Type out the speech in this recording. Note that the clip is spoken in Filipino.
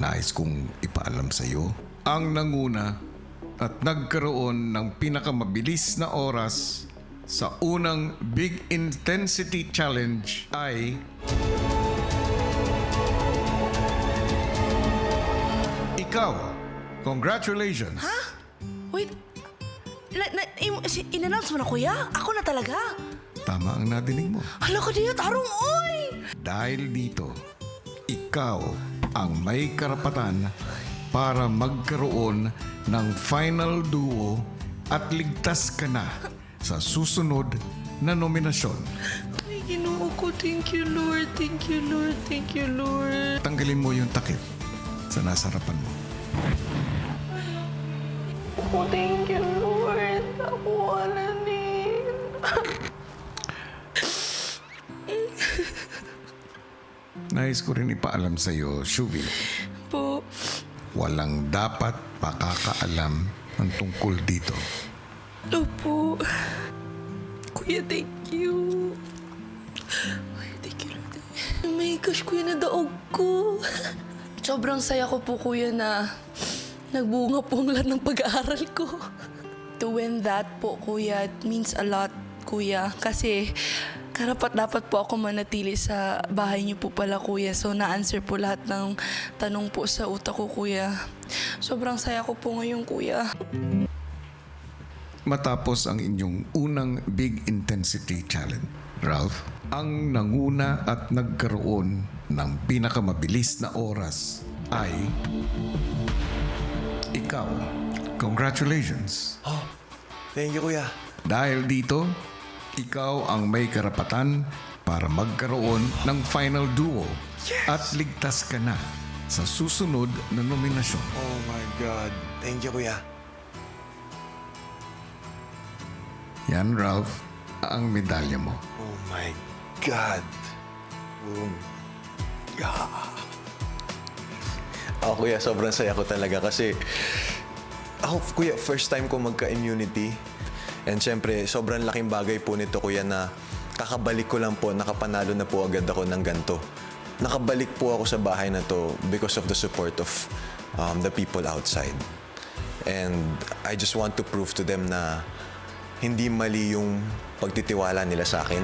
Nais kong ipaalam sa iyo, ang nanguna at nagkaroon ng pinakamabilis na oras sa unang Big Intensity Challenge ay ikaw. Congratulations! Ha? Wait. In-announce mo na, kuya? Ako na talaga? Tama ang nadinig mo. Hala ka diya, tarong, oy! Dahil dito, ikaw ang may karapatan para magkaroon ng final duo at ligtas ka na sa susunod na nominasyon. Ay, Ginoo ko. Thank you, Lord. Thank you, Lord. Thank you, Lord. Tanggalin mo yung takip sa nasa harapan mo. Oh, thank you, Lord. Ako, alanin. Nais ko rin ipaalam sa iyo, Shubi, Po. walang dapat makakaalam ng tungkol dito. Opo. Kuya, thank you. Ay, thank you, Lord. Oh my gosh, kuya, nadaog ko. Sobrang saya ko po, kuya, na nagbunga po ang lahat ng pag-aaral ko. To win that po, kuya, it means a lot, kuya. Kasi karapat-dapat po ako manatili sa bahay niyo po pala, kuya. So, na-answer po lahat ng tanong po sa utak ko, kuya. Sobrang saya ko po ngayon, kuya. Matapos ang inyong unang Big Intensity Challenge, Ralph, ang nanguna at nagkaroon ng pinakamabilis na oras ay ikaw. Congratulations! Oh, thank you, kuya. Dahil dito, ikaw ang may karapatan para magkaroon ng final duo at ligtas ka na sa susunod na nominasyon. Oh my God. Thank you, kuya. Yan, Ralph, ang medalya mo. Oh my God. Kuya, sobrang saya ko talaga kasi kuya, first time ko magka-immunity. And syempre, sobrang laking bagay po nito, kuya, na kakabalik ko lang po, nakapanalo na po agad ako ng ganito. Nakabalik po ako sa bahay na to because of the support of the people outside. And I just want to prove to them na hindi mali yung pagtitiwala nila sa akin.